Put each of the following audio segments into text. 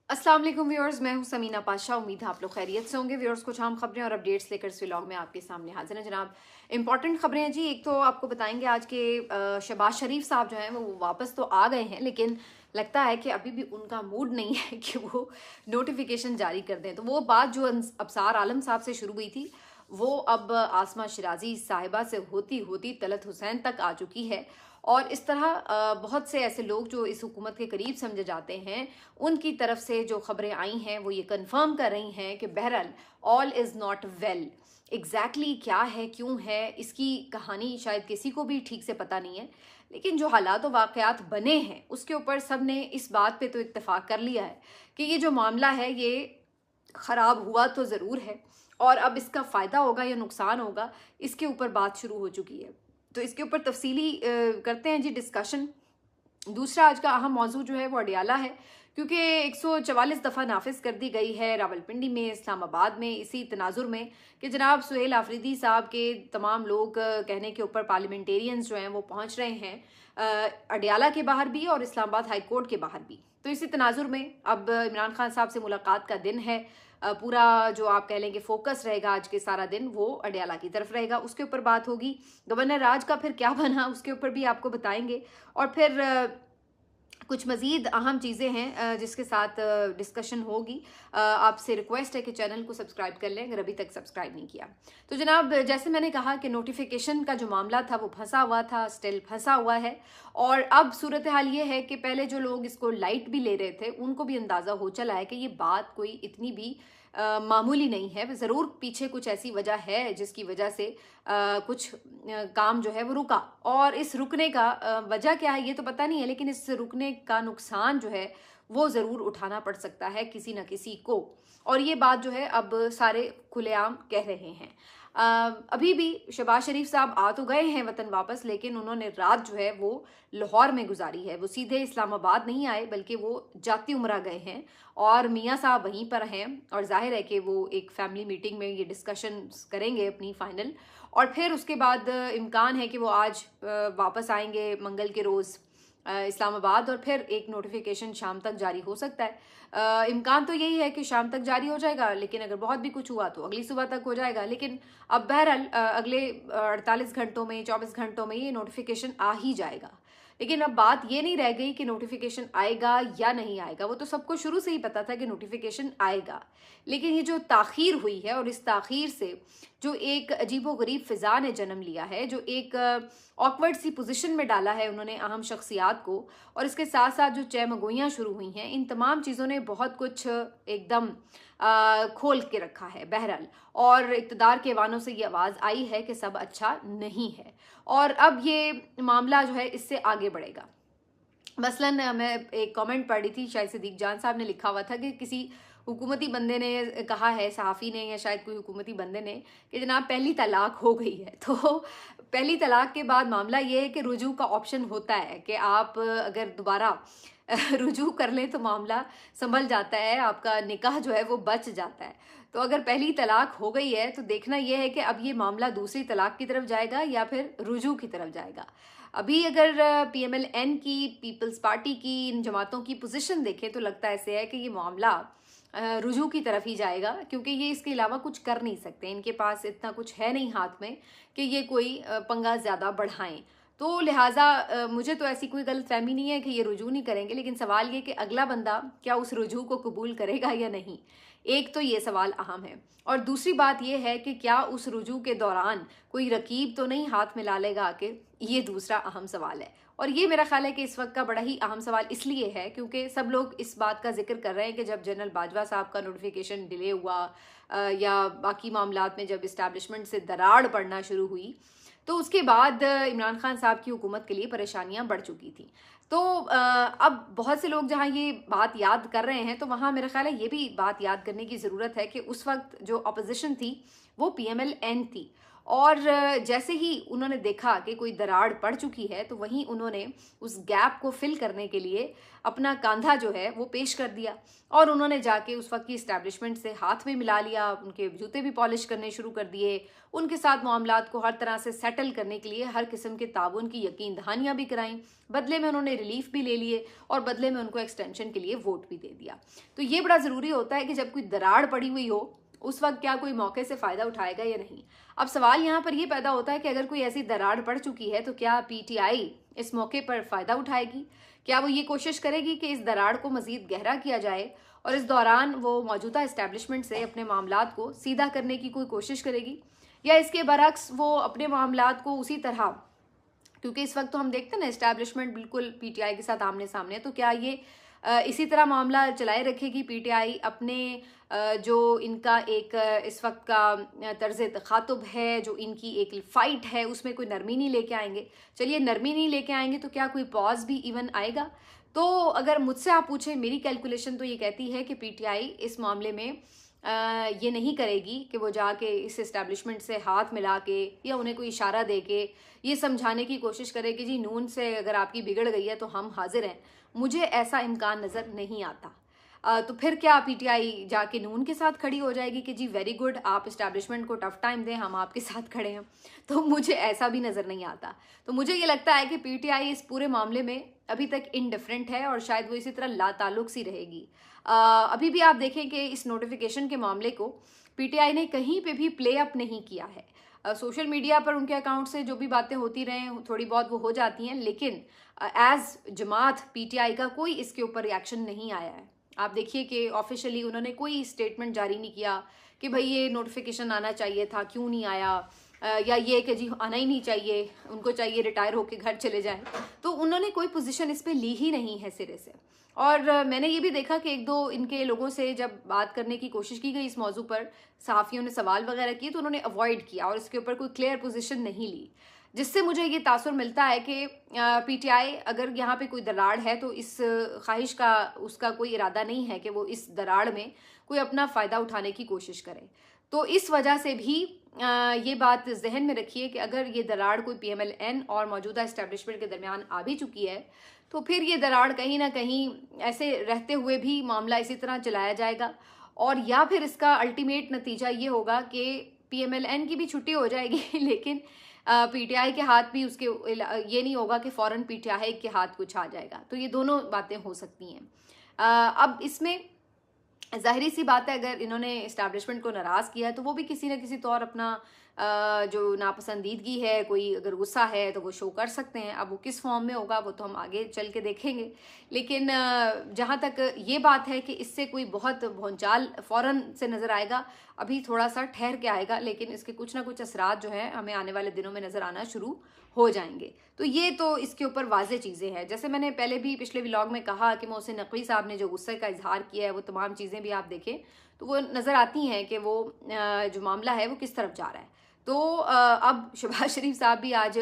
अस्सलाम वालेकुम व्यूअर्स, मैं हूं समीना पाशा। उम्मीद है आप लोग खैरियत से होंगे। व्यूअर्स, कुछ आम खबरें और अपडेट्स लेकर इस व्लॉग में आपके सामने हाजिर हैं जनाब। इंपॉर्टेंट खबरें हैं जी। एक तो आपको बताएंगे आज के शहबाज शरीफ साहब जो हैं वो वापस तो आ गए हैं, लेकिन लगता है कि अभी भी उनका मूड नहीं है कि वो नोटिफिकेशन जारी कर दें। तो वो बात जो अबसार आलम साहब से शुरू हुई थी वो अब आसमा शिराजी साहिबा से होती होती तलत हुसैन तक आ चुकी है। और इस तरह बहुत से ऐसे लोग जो इस हुकूमत के करीब समझे जाते हैं, उनकी तरफ से जो खबरें आई हैं वो ये कंफर्म कर रही हैं कि बहरहाल all is not well. Exactly क्या है, क्यों है, इसकी कहानी शायद किसी को भी ठीक से पता नहीं है, लेकिन जो हालात व वाक़यात बने हैं उसके ऊपर सब ने इस बात पे तो इत्तेफाक कर लिया है कि ये जो मामला है ये ख़राब हुआ तो ज़रूर है, और अब इसका फ़ायदा होगा या नुकसान होगा, इसके ऊपर बात शुरू हो चुकी है। तो इसके ऊपर तफसीली करते हैं जी डिस्कशन। दूसरा आज का अहम मौजू जो है वो अडियाला है, क्योंकि 144 दफ़ा नाफिज कर दी गई है रावलपिंडी में, इस्लामाबाद में, इसी तनाजुर में कि जनाब सुहेल आफरीदी साहब के तमाम लोग कहने के ऊपर पार्लियामेंटेरियंस जो हैं वो पहुंच रहे हैं अडियाला के बाहर भी और इस्लामाबाद हाई कोर्ट के बाहर भी। तो इसी तनाजुर में अब इमरान खान साहब से मुलाकात का दिन है। पूरा जो आप कह लेंगे फोकस रहेगा आज के सारा दिन वो अडियाला की तरफ रहेगा, उसके ऊपर बात होगी। गवर्नर राज का फिर क्या बना उसके ऊपर भी आपको बताएंगे। और फिर कुछ मज़ीद अहम चीज़ें हैं जिसके साथ डिस्कशन होगी। आपसे रिक्वेस्ट है कि चैनल को सब्सक्राइब कर लें अगर अभी तक सब्सक्राइब नहीं किया। तो जनाब, जैसे मैंने कहा कि नोटिफिकेशन का जो मामला था वो फंसा हुआ था, स्टिल फंसा हुआ है। और अब सूरत हाल ये है कि पहले जो लोग इसको लाइट भी ले रहे थे उनको भी अंदाज़ा हो चला है कि ये बात कोई इतनी भी मामूली नहीं है। ज़रूर पीछे कुछ ऐसी वजह है जिसकी वजह से कुछ काम जो है वो रुका, और इस रुकने का वजह क्या है ये तो पता नहीं है, लेकिन इस रुकने का नुकसान जो है वो ज़रूर उठाना पड़ सकता है किसी न किसी को। और ये बात जो है अब सारे खुलेआम कह रहे हैं। अभी भी शहबाज शरीफ साहब आ तो गए हैं वतन वापस, लेकिन उन्होंने रात जो है वो लाहौर में गुजारी है। वो सीधे इस्लामाबाद नहीं आए बल्कि वो जाती उमरा गए हैं और मियाँ साहब वहीं पर हैं, और जाहिर है कि वो एक फैमिली मीटिंग में ये डिस्कशन करेंगे अपनी फाइनल। और फिर उसके बाद इम्कान है कि वो आज वापस आएंगे मंगल के रोज़ इस्लामाबाद, और फिर एक नोटिफिकेशन शाम तक जारी हो सकता है। इम्कान तो यही है कि शाम तक जारी हो जाएगा, लेकिन अगर बहुत भी कुछ हुआ तो अगली सुबह तक हो जाएगा। लेकिन अब बहरहाल अगले 48 घंटों में, 24 घंटों में ये नोटिफिकेशन आ ही जाएगा। लेकिन अब बात ये नहीं रह गई कि नोटिफिकेशन आएगा या नहीं आएगा, वो तो सबको शुरू से ही पता था कि नोटिफिकेशन आएगा। लेकिन ये जो ताखीर हुई है और इस ताखीर से जो एक अजीबोगरीब फिजा ने जन्म लिया है, जो एक ऑकवर्ड सी पोजीशन में डाला है उन्होंने अहम शख्सियात को, और इसके साथ साथ जो चहमगोइयाँ शुरू हुई हैं, इन तमाम चीज़ों ने बहुत कुछ एकदम खोल के रखा है बहरहाल। और इक़्तिदार के वानों से ये आवाज़ आई है कि सब अच्छा नहीं है, और अब ये मामला जो है इससे आगे बढ़ेगा। मसलन मैं एक कमेंट पढ़ रही थी, शायद सिद्दीक जान साहब ने लिखा हुआ था कि किसी हुकूमती बंदे ने कहा है, सहाफ़ी ने या शायद कोई हुकूमती बंदे ने, कि जनाब पहली तलाक हो गई है। तो पहली तलाक के बाद मामला ये है कि रुजू का ऑप्शन होता है कि आप अगर दोबारा रुजू कर लें तो मामला संभल जाता है, आपका निकाह जो है वो बच जाता है। तो अगर पहली तलाक हो गई है तो देखना यह है कि अब ये मामला दूसरी तलाक की तरफ जाएगा या फिर रुजू की तरफ जाएगा। अभी अगर PMLN की, पीपल्स पार्टी की, इन जमातों की पोजीशन देखें तो लगता ऐसे है कि ये मामला रुजू की तरफ ही जाएगा, क्योंकि ये इसके अलावा कुछ कर नहीं सकते, इनके पास इतना कुछ है नहीं हाथ में कि ये कोई पंगा ज़्यादा बढ़ाएं। तो लिहाजा मुझे तो ऐसी कोई गलतफहमी नहीं है कि ये रुजू नहीं करेंगे, लेकिन सवाल ये कि अगला बंदा क्या उस रुजू को कबूल करेगा या नहीं। एक तो ये सवाल अहम है, और दूसरी बात ये है कि क्या उस रुजू के दौरान कोई रकीब तो नहीं हाथ में ला लेगा, कि ये दूसरा अहम सवाल है। और ये मेरा ख्याल है कि इस वक्त का बड़ा ही अहम सवाल इसलिए है क्योंकि सब लोग इस बात का जिक्र कर रहे हैं कि जब जनरल बाजवा साहब का नोटिफिकेशन डिले हुआ या बाकी मामलात में जब इस्टेब्लिशमेंट से दरार पड़ना शुरू हुई, तो उसके बाद इमरान खान साहब की हुकूमत के लिए परेशानियां बढ़ चुकी थी। तो अब बहुत से लोग जहां ये बात याद कर रहे हैं तो वहां मेरा ख्याल है ये भी बात याद करने की ज़रूरत है कि उस वक्त जो अपोजिशन थी वो PMLN थी, और जैसे ही उन्होंने देखा कि कोई दरार पड़ चुकी है तो वहीं उन्होंने उस गैप को फिल करने के लिए अपना कांधा जो है वो पेश कर दिया और उन्होंने जाके उस वक्त की इस्टेब्लिशमेंट से हाथ भी मिला लिया, उनके जूते भी पॉलिश करने शुरू कर दिए, उनके साथ मामलात को हर तरह से सेटल करने के लिए हर किस्म के ताउन की यकीन दहानियां भी कराईं, बदले में उन्होंने रिलीफ भी ले लिए और बदले में उनको एक्सटेंशन के लिए वोट भी दे दिया। तो ये बड़ा ज़रूरी होता है कि जब कोई दरार पड़ी हुई हो उस वक्त क्या कोई मौके से फ़ायदा उठाएगा या नहीं। अब सवाल यहाँ पर यह पैदा होता है कि अगर कोई ऐसी दरार पड़ चुकी है तो क्या पीटीआई इस मौके पर फ़ायदा उठाएगी? क्या वो ये कोशिश करेगी कि इस दरार को मज़ीद गहरा किया जाए और इस दौरान वो मौजूदा इस्टेब्लिशमेंट से अपने मामलात को सीधा करने की कोई कोशिश करेगी, या इसके बरक्स वो अपने मामलात को उसी तरह, क्योंकि इस वक्त तो हम देखते हैं ना इस्टेब्लिशमेंट बिल्कुल पीटीआई के साथ आमने सामने, तो क्या ये इसी तरह मामला चलाए रखेगी पीटीआई अपने जो इनका एक इस वक्त का तर्ज तखातुब है, जो इनकी एक फ़ाइट है, उसमें कोई नरमी नहीं लेके आएंगे? चलिए नरमी नहीं लेके आएंगे तो क्या कोई पॉज भी इवन आएगा? तो अगर मुझसे आप पूछें, मेरी कैलकुलेशन तो ये कहती है कि पीटीआई इस मामले में ये नहीं करेगी कि वो जाके इस इस्टेब्लिशमेंट से हाथ मिला के या उन्हें कोई इशारा दे के ये समझाने की कोशिश करे कि जी नून से अगर आपकी बिगड़ गई है तो हम हाजिर हैं। मुझे ऐसा इम्कान नज़र नहीं आता। तो फिर क्या पीटीआई जाके नून के साथ खड़ी हो जाएगी कि जी वेरी गुड, आप इस्टेब्लिशमेंट को टफ टाइम दें, हम आपके साथ खड़े हैं? तो मुझे ऐसा भी नज़र नहीं आता। तो मुझे ये लगता है कि पीटीआई इस पूरे मामले में अभी तक इनडिफरेंट है और शायद वो इसी तरह लाताल्लुक सी रहेगी। अभी भी आप देखें कि इस नोटिफिकेशन के मामले को पीटीआई ने कहीं पे भी प्ले अप नहीं किया है। सोशल मीडिया पर उनके अकाउंट से जो भी बातें होती रहें थोड़ी बहुत वो हो जाती हैं, लेकिन एज जमात पीटीआई का कोई इसके ऊपर रिएक्शन नहीं आया है। आप देखिए कि ऑफिशियली उन्होंने कोई स्टेटमेंट जारी नहीं किया कि भाई ये नोटिफिकेशन आना चाहिए था, क्यों नहीं आया, या ये कि जी आना ही नहीं चाहिए, उनको चाहिए रिटायर होके घर चले जाएं। तो उन्होंने कोई पोजीशन इस पे ली ही नहीं है सिरे से। और मैंने ये भी देखा कि एक दो इनके लोगों से जब बात करने की कोशिश की गई इस मौजू पर, सहाफ़ियों ने सवाल वगैरह किए तो उन्होंने अवॉइड किया और इसके ऊपर कोई क्लियर पोजीशन नहीं ली, जिससे मुझे ये तासुर मिलता है कि पीटीआई अगर यहाँ पे कोई दराड़ है तो इस ख्वाहिश का उसका कोई इरादा नहीं है कि वो इस दराड़ में कोई अपना फ़ायदा उठाने की कोशिश करे। तो इस वजह से भी ये बात जहन में रखिए कि अगर ये दराड़ कोई पीएमएलएन और मौजूदा इस्टेब्लिशमेंट के दरमियान आ भी चुकी है तो फिर ये दराड़ कहीं ना कहीं ऐसे रहते हुए भी मामला इसी तरह चलाया जाएगा, और या फिर इसका अल्टीमेट नतीजा ये होगा कि पीएमएलएन की भी छुट्टी हो जाएगी लेकिन पीटीआई के हाथ भी उसके ये नहीं होगा कि फ़ौरन पीटीआई के हाथ कुछ आ जाएगा। तो ये दोनों बातें हो सकती हैं। अब इसमें ज़ाहिरी सी बात है, अगर इन्होंने इस्टेब्लिशमेंट को नाराज़ किया है तो वो भी किसी न किसी तौर अपना जो नापसंदीदगी है, कोई अगर गुस्सा है तो वो शो कर सकते हैं। अब वो किस फॉर्म में होगा वो तो हम आगे चल के देखेंगे, लेकिन जहाँ तक ये बात है कि इससे कोई बहुत भौंचाल फ़ौरन से नज़र आएगा, अभी थोड़ा सा ठहर के आएगा, लेकिन इसके कुछ ना कुछ असरात जो हैं हमें आने वाले दिनों में नज़र आना शुरू हो जाएंगे। तो ये तो इसके ऊपर वाज़ेह चीज़ें हैं। जैसे मैंने पहले भी पिछले व्लॉग में कहा कि मोहसिन नकवी साहब ने जो गुस्से का इजहार किया है वो तमाम चीज़ें भी आप देखें तो वो नज़र आती हैं कि वो जो मामला है वो किस तरफ जा रहा है। तो अब शहबाज शरीफ साहब भी आज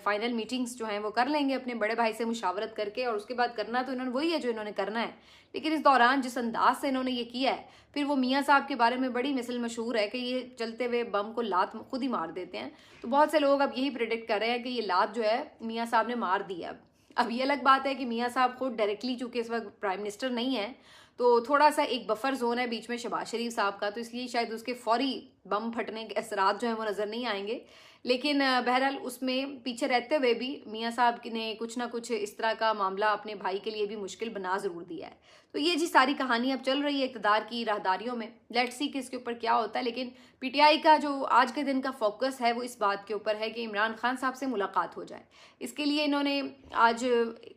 फाइनल मीटिंग्स जो हैं वो कर लेंगे अपने बड़े भाई से मुशावरत करके, और उसके बाद करना तो इन्होंने वही है जो इन्होंने करना है, लेकिन इस दौरान जिस अंदाज से इन्होंने ये किया है, फिर वो मियाँ साहब के बारे में बड़ी मिसल मशहूर है कि ये चलते हुए बम को लात खुद ही मार देते हैं। तो बहुत से लोग अब यही प्रेडिक्ट कर रहे हैं कि ये लात जो है मियाँ साहब ने मार दी है। अब ये अलग बात है कि मियाँ साहब खुद डायरेक्टली, चूंकि इस वक्त प्राइम मिनिस्टर नहीं है, तो थोड़ा सा एक बफर जोन है बीच में शहबाज शरीफ साहब का, तो इसलिए शायद उसके फौरी बम फटने के असरात जो हैं वो नज़र नहीं आएंगे। लेकिन बहरहाल उसमें पीछे रहते हुए भी मियाँ साहब ने कुछ ना कुछ इस तरह का मामला अपने भाई के लिए भी मुश्किल बना ज़रूर दिया है। तो ये जी सारी कहानी अब चल रही है इक़्तिदार की राहदारियों में। लेट्स सी कि इसके ऊपर क्या होता है, लेकिन पीटीआई का जो आज के दिन का फोकस है वो इस बात के ऊपर है कि इमरान खान साहब से मुलाकात हो जाए। इसके लिए इन्होंने आज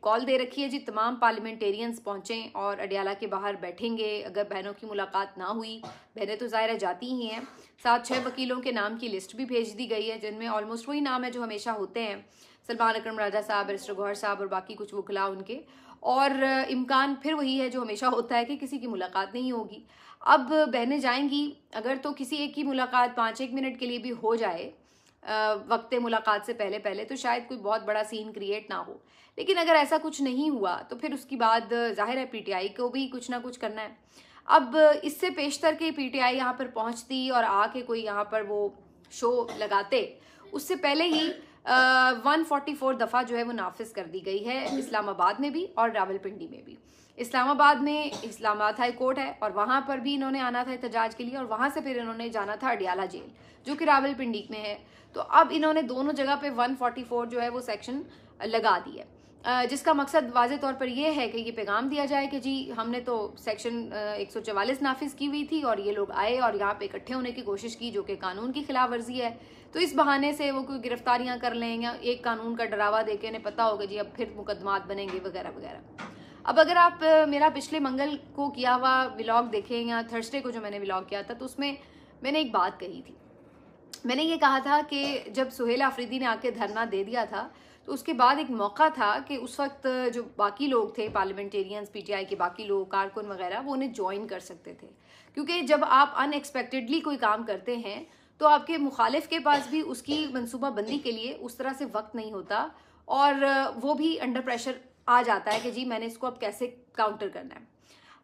कॉल दे रखी है जी तमाम पार्लियामेंटेरियंस पहुँचें और अडियाला के बाहर बैठेंगे। अगर बहनों की मुलाकात ना हुई, बहनें तो ज़ाहिर जाती ही हैं, 7-6 वकीलों के नाम की लिस्ट भी भेज दी गई है जिनमें ऑलमोस्ट वही नाम है जो हमेशा होते हैं, सलमान अकरम राजा साहब, बैरिस्टर गौहर साहब और बाकी कुछ वकला उनके, और इम्कान फिर वही है जो हमेशा होता है कि किसी की मुलाकात नहीं होगी। अब बहनें जाएंगी, अगर तो किसी एक की मुलाकात 5-1 मिनट के लिए भी हो जाए वक्त मुलाकात से पहले पहले, तो शायद कोई बहुत बड़ा सीन क्रिएट ना हो। लेकिन अगर ऐसा कुछ नहीं हुआ तो फिर उसके बाद जाहिर है पीटीआई को भी कुछ ना कुछ करना है। अब इससे पेशतर के पीटीआई यहाँ पर पहुँचती और आके कोई यहाँ पर वो शो लगाते, उससे पहले ही 144 दफ़ा जो है वो नाफिज कर दी गई है इस्लामाबाद में भी और रावलपिंडी में भी। इस्लामाबाद में इस्लामाबाद हाई कोर्ट है और वहाँ पर भी इन्होंने आना था एहतजाज के लिए, और वहाँ से फिर इन्होंने जाना था अडियाला जेल जो कि रावलपिंडी में है। तो अब इन्होंने दोनों जगह पे 144 जो है वो सेक्शन लगा दी है, जिसका मकसद वाज़े तौर पर यह है कि ये पैगाम दिया जाए कि जी हमने तो सेक्शन 144 नाफिज की हुई थी और ये लोग आए और यहाँ पे इकट्ठे होने की कोशिश की, जो कि कानून की खिलाफ वर्जी है। तो इस बहाने से वो कोई गिरफ्तारियां कर लें या एक कानून का डरावा दे के उन्हें पता होगा जी अब फिर मुकदमात बनेंगे वगैरह वगैरह। अब अगर आप मेरा पिछले मंगल को किया हुआ व्लॉग देखें या थर्सडे को जो मैंने व्लॉग किया था, तो उसमें मैंने एक बात कही थी। मैंने ये कहा था कि जब सुहेल आफरीदी ने आके धरना दे दिया था तो उसके बाद एक मौका था कि उस वक्त जो बाकी लोग थे, पार्लियामेंटेरियंस, पीटीआई के बाकी लोग, कारकुन वगैरह, वो उन्हें ज्वाइन कर सकते थे। क्योंकि जब आप अनएक्सपेक्टेडली कोई काम करते हैं तो आपके मुखालिफ के पास भी उसकी मनसूबाबंदी के लिए उस तरह से वक्त नहीं होता, और वो भी अंडर प्रेशर आ जाता है कि जी मैंने इसको अब कैसे काउंटर करना है।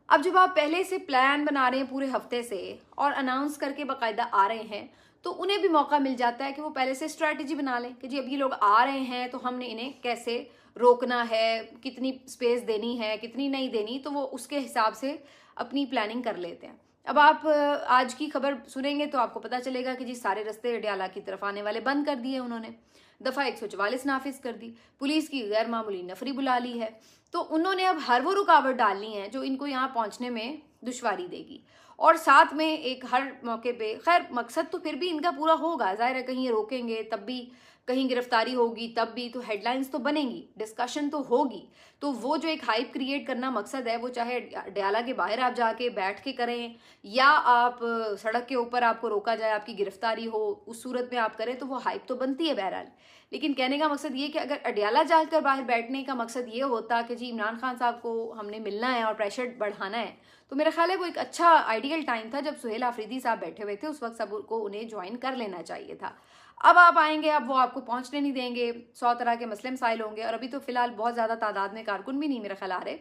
अब जब आप पहले से प्लान बना रहे हैं पूरे हफ्ते से और अनाउंस करके बाकायदा आ रहे हैं, तो उन्हें भी मौका मिल जाता है कि वो पहले से स्ट्रैटेजी बना लें कि जी अब ये लोग आ रहे हैं तो हमने इन्हें कैसे रोकना है, कितनी स्पेस देनी है, कितनी नहीं देनी, तो वो उसके हिसाब से अपनी प्लानिंग कर लेते हैं। अब आप आज की खबर सुनेंगे तो आपको पता चलेगा कि जी सारे रास्ते अडियाला की तरफ आने वाले बंद कर दिए उन्होंने, दफ़ा 144 नाफिज कर दी, पुलिस की गैर मामूली नफरी बुला ली है। तो उन्होंने अब हर वो रुकावट डालनी है जो इनको यहाँ पहुँचने में दुश्वारी देगी, और साथ में एक हर मौके पे, खैर मकसद तो फिर भी इनका पूरा होगा, जाहिर है कहीं ये रोकेंगे तब भी, कहीं गिरफ्तारी होगी तब भी, तो हेडलाइंस तो बनेंगी, डिस्कशन तो होगी। तो वो जो एक हाइप क्रिएट करना मकसद है, वो चाहे अडियाला के बाहर आप जाके बैठ के करें या आप सड़क के ऊपर आपको रोका जाए, आपकी गिरफ्तारी हो, उस सूरत में आप करें, तो वो हाइप तो बनती है बहरहाल। लेकिन कहने का मकसद ये कि अगर अडियाला जाकर बाहर बैठने का मकसद ये होता कि जी इमरान खान साहब को हमने मिलना है और प्रेशर बढ़ाना है, तो मेरा ख्याल है वो एक अच्छा आइडियल टाइम था जब सुहेल आफरीदी साहब बैठे हुए थे, उस वक्त सबको उन्हें ज्वाइन कर लेना चाहिए था। अब आप आएंगे, अब वो आपको पहुंचने नहीं देंगे, 100 तरह के मसले मसाइल होंगे, और अभी तो फिलहाल बहुत ज़्यादा तादाद में कारकुन भी नहीं मेरा ख्याल आ रहे।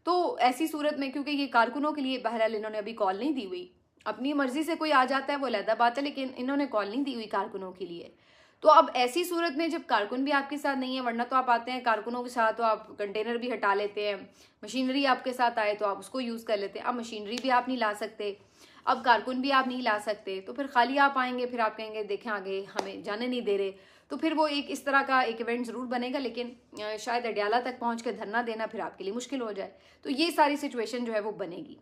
तो ऐसी सूरत में, क्योंकि ये कारकुनों के लिए बहरहाल इन्होंने अभी कॉल नहीं दी हुई, अपनी मर्जी से कोई आ जाता है वो अलग बात है, लेकिन इन्होंने कॉल नहीं दी हुई कारकुनों के लिए। तो अब ऐसी सूरत में जब कारकुन भी आपके साथ नहीं है, वरना तो आप आते हैं कारकुनों के साथ तो आप कंटेनर भी हटा लेते हैं, मशीनरी आपके साथ आए तो आप उसको यूज़ कर लेते हैं। अब मशीनरी भी आप नहीं ला सकते, अब कारकुन भी आप नहीं ला सकते, तो फिर खाली आप आएंगे, फिर आप कहेंगे देखें आगे हमें जाने नहीं दे रहे, तो फिर वो एक इस तरह का एक इवेंट ज़रूर बनेगा, लेकिन शायद अडियाला तक पहुँच के धरना देना फिर आपके लिए मुश्किल हो जाए। तो ये सारी सिचुएशन जो है वो बनेगी।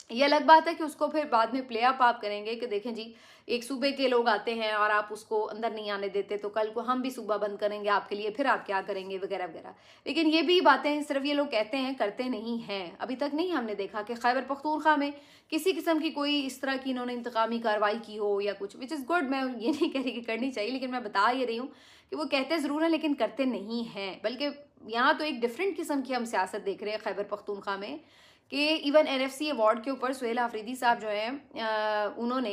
ये अलग बात है कि उसको फिर बाद में प्ले अप आप करेंगे कि देखें जी एक सूबे के लोग आते हैं और आप उसको अंदर नहीं आने देते, तो कल को हम भी सूबा बंद करेंगे आपके लिए, फिर आप क्या करेंगे वगैरह वगैरह। लेकिन ये भी बातें सिर्फ ये लोग कहते हैं, करते नहीं हैं। अभी तक नहीं हमने देखा कि खैबर पख्तूनख्वा में किसी किस्म की कोई इस तरह की इन्होंने इंतकामी कार्रवाई की हो या कुछ, विच इज़ गुड। मैं ये नहीं कह रही कि करनी चाहिए, लेकिन मैं बता ये रही हूँ कि वो कहते ज़रूर हैं लेकिन करते नहीं हैं। बल्कि यहाँ तो एक डिफरेंट किस्म की हम सियासत देख रहे हैं खैबर पख्तूनख्वा में कि इवन एनएफसी अवार्ड के ऊपर सुहेल आफरीदी साहब जो हैं उन्होंने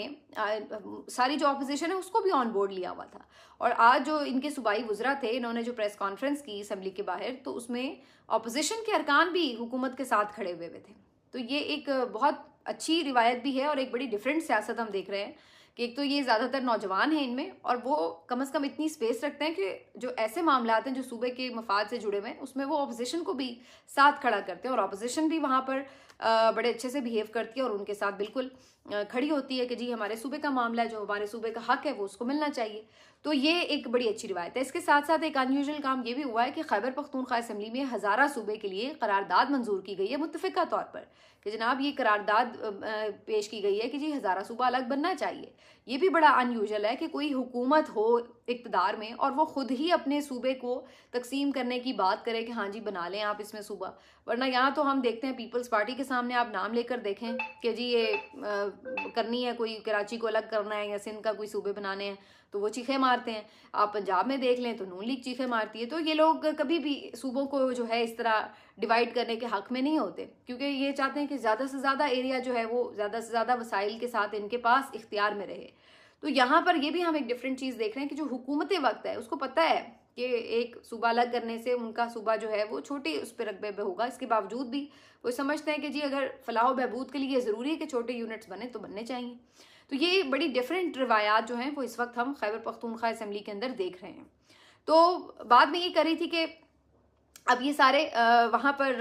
सारी जो अपोजिशन है उसको भी ऑन बोर्ड लिया हुआ था। और आज जो इनके सूबाई वुज़रा थे, इन्होंने जो प्रेस कॉन्फ्रेंस की असम्बली के बाहर, तो उसमें अपोजिशन के अरकान भी हुकूमत के साथ खड़े हुए थे। तो ये एक बहुत अच्छी रिवायत भी है और एक बड़ी डिफरेंट सियासत हम देख रहे हैं कि एक तो ये ज़्यादातर नौजवान हैं इनमें, और वो कम से कम इतनी स्पेस रखते हैं कि जो ऐसे मामलात हैं जो सूबे के मफाद से जुड़े हुए हैं उसमें वो अपोजिशन को भी साथ खड़ा करते हैं, और अपोजिशन भी वहाँ पर बड़े अच्छे से बिहेव करती है और उनके साथ बिल्कुल खड़ी होती है कि जी हमारे सूबे का मामला है, जो हमारे सूबे का हक है वो उसको मिलना चाहिए। तो ये एक बड़ी अच्छी रिवायत है। इसके साथ साथ एक अनयूजुअल काम ये भी हुआ है कि खैबर पख्तूनख्वा असम्बली में हज़ारा सूबे के लिए करारदाद मंजूर की गई है मुत्तफ़िका तौर पर कि जनाब ये करारदाद पेश की गई है कि जी हज़ारा सूबा अलग बनना चाहिए। ये भी बड़ा अनयूजुअल है कि कोई हुकूमत हो इक़्तिदार में और वो खुद ही अपने सूबे को तकसीम करने की बात करे कि हाँ जी बना लें आप इसमें सूबा। वरना यहाँ तो हम देखते हैं पीपल्स पार्टी के सामने आप नाम लेकर देखें कि जी ये करनी है, कोई कराची को अलग करना है या सिंध का कोई सूबे बनाने हैं, तो वो चीखे मारते हैं। आप पंजाब में देख लें तो नून लीग चीखे मारती है। तो ये लोग कभी भी सूबों को जो है इस तरह डिवाइड करने के हक में नहीं होते, क्योंकि ये चाहते हैं कि ज़्यादा से ज़्यादा एरिया जो है वो ज़्यादा से ज़्यादा वसाइल के साथ इनके पास इख्तियार में रहे। तो यहाँ पर ये भी हम एक डिफरेंट चीज़ देख रहे हैं कि जो हुकूमत वक्त है उसको पता है कि एक सूबा अलग करने से उनका सूबा जो है वो छोटे उस पर रकबे पे होगा। इसके बावजूद भी वो समझते हैं कि जी अगर फलाह बहबूद के लिए ज़रूरी है कि छोटे यूनिट्स बने तो बनने चाहिए। तो ये बड़ी डिफरेंट रवायात जो हैं वो इस वक्त हम खैबर पख्तूनख्वा असम्बली के अंदर देख रहे हैं। तो बात में ये कर रही थी कि अब ये सारे वहाँ पर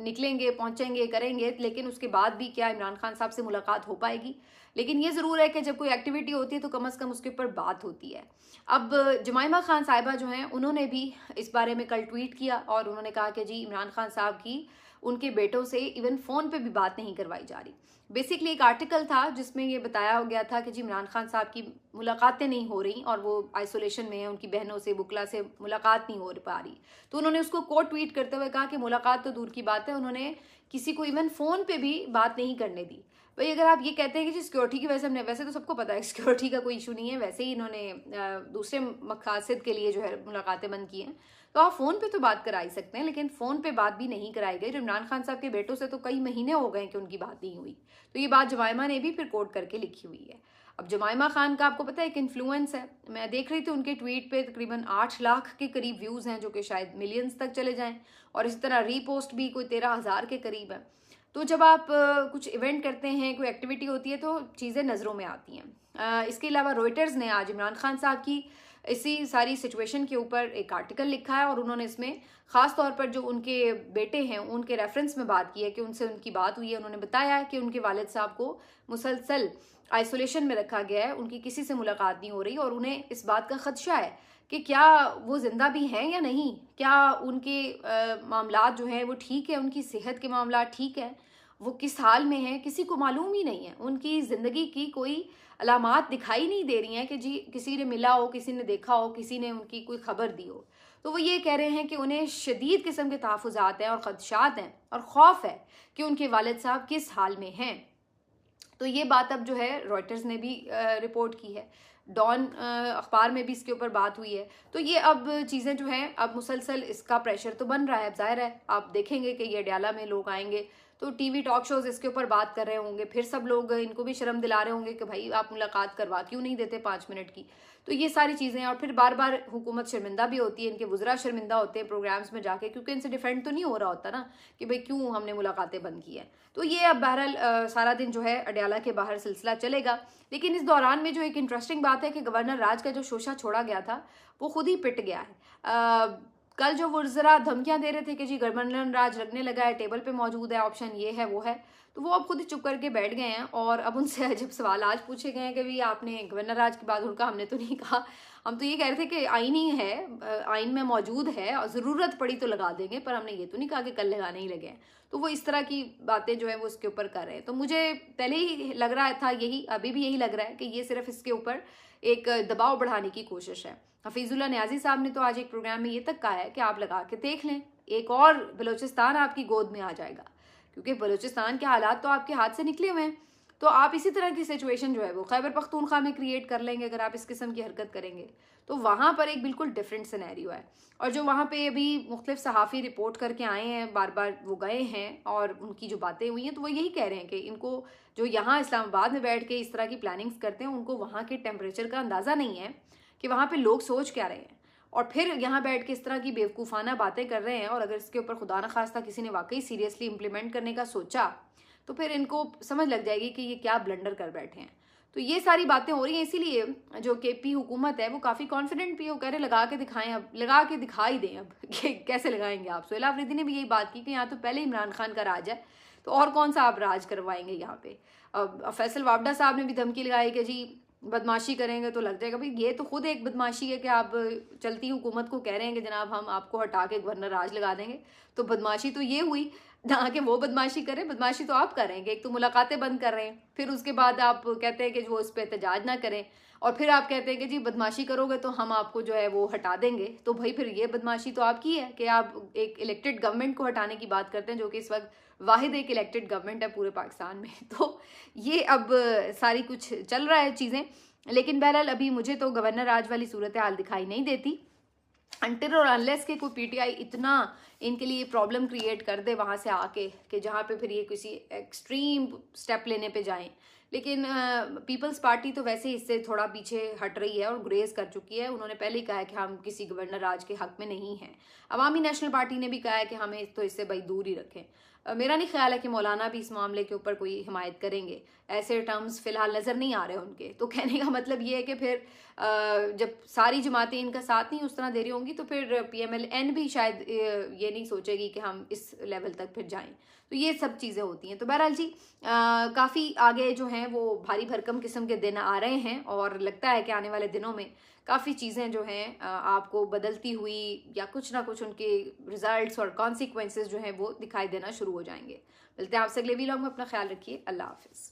निकलेंगे, पहुँचेंगे, करेंगे, लेकिन उसके बाद भी क्या इमरान खान साहब से मुलाकात हो पाएगी? लेकिन ये ज़रूर है कि जब कोई एक्टिविटी होती है तो कम से कम उसके ऊपर बात होती है। अब जुमाइमा खान साहिबा जो हैं उन्होंने भी इस बारे में कल ट्वीट किया और उन्होंने कहा कि जी इमरान खान साहब की उनके बेटों से इवन फ़ोन पे भी बात नहीं करवाई जा रही। बेसिकली एक आर्टिकल था जिसमें ये बताया हो गया था कि जी इमरान खान साहब की मुलाकातें नहीं हो रही और वो आइसोलेशन में है, उनकी बहनों से, बुकला से मुलाकात नहीं हो पा रही। तो उन्होंने उसको कोट ट्वीट करते हुए कहा कि मुलाकात तो दूर की बात है, उन्होंने किसी को इवन फ़ोन पे भी बात नहीं करने दी। भाई अगर आप ये कहते हैं कि जी सिक्योरिटी की वजह से हमने, वैसे तो सबको पता है सिक्योरिटी का कोई इशू नहीं है, वैसे ही इन्होंने दूसरे मकासद के लिए जो है मुलाकातें बंद की हैं, तो आप फ़ोन पे तो बात करा ही सकते हैं, लेकिन फ़ोन पे बात भी नहीं कराई गई। इमरान खान साहब के बेटों से तो कई महीने हो गए कि उनकी बात नहीं हुई। तो ये बात जुमाइमा ने भी फिर कोट करके लिखी हुई है। अब जुमाइमा खान का आपको पता है एक इन्फ्लुएंस है, मैं देख रही थी उनके ट्वीट पे तकरीबन 8 लाख के करीब व्यूज़ हैं, जो कि शायद मिलियंस तक चले जाएं, और इसी तरह रीपोस्ट भी कोई 13,000 के करीब है। तो जब आप कुछ इवेंट करते हैं, कोई एक्टिविटी होती है, तो चीज़ें नज़रों में आती हैं। इसके अलावा रॉयटर्स ने आज इमरान खान साहब की इसी सारी सिचुएशन के ऊपर एक आर्टिकल लिखा है और उन्होंने इसमें ख़ास तौर पर जो उनके बेटे हैं उनके रेफरेंस में बात की है कि उनसे उनकी बात हुई है। उन्होंने बताया कि उनके वालिद साहब को मुसलसल आइसोलेशन में रखा गया है, उनकी किसी से मुलाकात नहीं हो रही और उन्हें इस बात का खदशा है कि क्या वो ज़िंदा भी हैं या नहीं, क्या उनके मामलात जो हैं वो ठीक है, उनकी सेहत के मामलात ठीक है, वो किस हाल में हैं, किसी को मालूम ही नहीं है। उनकी ज़िंदगी की कोई अलामात दिखाई नहीं दे रही हैं कि जी किसी ने मिला हो, किसी ने देखा हो, किसी ने उनकी कोई खबर दी हो। तो वो ये कह रहे हैं कि उन्हें शदीद किस्म के तहफ़्फ़ुज़ात हैं और ख़दशात हैं और खौफ है कि उनके वालिद साहब किस हाल में हैं। तो ये बात अब जो है रॉयटर्स ने भी रिपोर्ट की है, डॉन अखबार में भी इसके ऊपर बात हुई है। तो ये अब चीज़ें जो हैं अब मुसलसल इसका प्रेशर तो बन रहा है। अब ज़ाहिर है आप देखेंगे कि ये अडयाला में लोग आएंगे तो टीवी टॉक शोज़ इसके ऊपर बात कर रहे होंगे, फिर सब लोग इनको भी शर्म दिला रहे होंगे कि भाई आप मुलाकात करवा क्यों नहीं देते 5 मिनट की। तो ये सारी चीज़ें, और फिर बार बार हुकूमत शर्मिंदा भी होती है, इनके वज़रा शर्मिंदा होते हैं प्रोग्राम्स में जाके, क्योंकि इनसे डिफेंड तो नहीं हो रहा होता ना कि भाई क्यों हमने मुलाकातें बंद की हैं। तो ये अब बहरहाल सारा दिन जो है अडयाला के बाहर सिलसिला चलेगा। लेकिन इस दौरान में जो एक इंटरेस्टिंग बात है कि गवर्नर राज का जो शोशा छोड़ा गया था वो खुद ही पिट गया है। कल जो वज़रा धमकियां दे रहे थे कि जी गवर्नर राज लगने लगा है, टेबल पे मौजूद है, ऑप्शन ये है वो है, तो वो अब खुद ही चुप करके बैठ गए हैं। और अब उनसे जब सवाल आज पूछे गए हैं कि भाई आपने गवर्नर राज की बात, उनका हमने तो नहीं कहा, हम तो ये कह रहे थे कि आइन ही है, आइन में मौजूद है और ज़रूरत पड़ी तो लगा देंगे, पर हमने ये तो नहीं कहा कि कल लगाने ही लगे हैं। तो वो इस तरह की बातें जो है वो उसके ऊपर कर रहे हैं। तो मुझे पहले ही लग रहा था, यही अभी भी यही लग रहा है कि ये सिर्फ इसके ऊपर एक दबाव बढ़ाने की कोशिश है। हफीजुल्लाह न्याजी साहब ने तो आज एक प्रोग्राम में ये तक कहा है कि आप लगा के देख लें, एक और बलूचिस्तान आपकी गोद में आ जाएगा, क्योंकि बलूचिस्तान के हालात तो आपके हाथ से निकले हुए हैं। तो आप इसी तरह की सिचुएशन जो है वो खैबर पख्तूनख्वा में क्रिएट कर लेंगे अगर आप इस किस्म की हरकत करेंगे। तो वहाँ पर एक बिल्कुल डिफरेंट सिनेरियो है। और जो वहाँ पे अभी मुख्तलिफ सहाफ़ी रिपोर्ट करके आए हैं, बार बार वो गए हैं और उनकी जो बातें हुई हैं, तो वो यही कह रहे हैं कि इनको जो यहाँ इस्लामाबाद में बैठ के इस तरह की प्लानिंग्स करते हैं, उनको वहाँ के टेम्परेचर का अंदाज़ा नहीं है कि वहाँ पे लोग सोच क्या रहे हैं, और फिर यहाँ बैठ के इस तरह की बेवकूफ़ाना बातें कर रहे हैं। और अगर इसके ऊपर खुदा न खास्ता किसी ने वाकई सीरियसली इम्प्लीमेंट करने का सोचा तो फिर इनको समझ लग जाएगी कि ये क्या ब्लंडर कर बैठे हैं। तो ये सारी बातें हो रही हैं, इसीलिए जो केपी हुकूमत है वो काफ़ी कॉन्फिडेंट भी हो, कह रहे लगा के दिखाएं, अब लगा के दिखा ही दें। अब कैसे लगाएंगे आप? सोहेल आफरीदी ने भी यही बात की कि यहाँ तो पहले इमरान खान का राज है, तो और कौन सा आप राज करवाएंगे यहाँ पे। अब फैसल वावडा साहब ने भी धमकी लगाई कि जी बदमाशी करेंगे तो लग जाएगा। भाई ये तो खुद एक बदमाशी है कि आप चलती हुकूमत को कह रहे हैं कि जनाब हम आपको हटा के गवर्नर राज लगा देंगे। तो बदमाशी तो ये हुई ना कि वो बदमाशी करें, बदमाशी तो आप करेंगे। एक तो मुलाकातें बंद कर रहे हैं, फिर उसके बाद आप कहते हैं कि वो इस पर एहतजाज ना करें, और फिर आप कहते हैं कि जी बदमाशी करोगे तो हम आपको जो है वो हटा देंगे। तो भाई फिर ये बदमाशी तो आपकी है कि आप एक इलेक्टेड गवर्नमेंट को हटाने की बात करते हैं, जो कि इस वक्त वाहिद एक इलेक्टेड गवर्नमेंट है पूरे पाकिस्तान में। तो ये अब सारी कुछ चल रहा है चीज़ें। लेकिन बहरहाल अभी मुझे तो गवर्नर राज वाली सूरत हाल दिखाई नहीं देती, अनटिल और अनलेस के कोई पीटीआई इतना इनके लिए प्रॉब्लम क्रिएट कर दे वहाँ से आके कि जहाँ पे फिर ये किसी एक्सट्रीम स्टेप लेने पे जाएं। लेकिन पीपल्स पार्टी तो वैसे ही इससे थोड़ा पीछे हट रही है और ग्रेज कर चुकी है। उन्होंने पहले ही कहा है कि हम किसी गवर्नर राज के हक में नहीं हैं। अवामी नेशनल पार्टी ने भी कहा है कि हमें तो इससे भाई दूर ही रखें। मेरा नहीं ख्याल है कि मौलाना भी इस मामले के ऊपर कोई हिमायत करेंगे। ऐसे टर्म्स फिलहाल नज़र नहीं आ रहे उनके। तो कहने का मतलब ये है कि फिर जब सारी जमातें इनका साथ नहीं उस तरह दे रही होंगी तो फिर PMLN भी शायद ये नहीं सोचेगी कि हम इस लेवल तक फिर जाएं। तो ये सब चीज़ें होती हैं। तो बहरहाल जी काफ़ी आगे जो हैं वो भारी भरकम किस्म के दिन आ रहे हैं और लगता है कि आने वाले दिनों में काफ़ी चीज़ें जो हैं आपको बदलती हुई या कुछ ना कुछ उनके रिजल्ट्स और कॉन्सिक्वेंसेस जो हैं वो दिखाई देना शुरू हो जाएंगे। मिलते हैं आपसे अगले वीडियो में। अपना ख्याल रखिए। अल्लाह हाफिज़।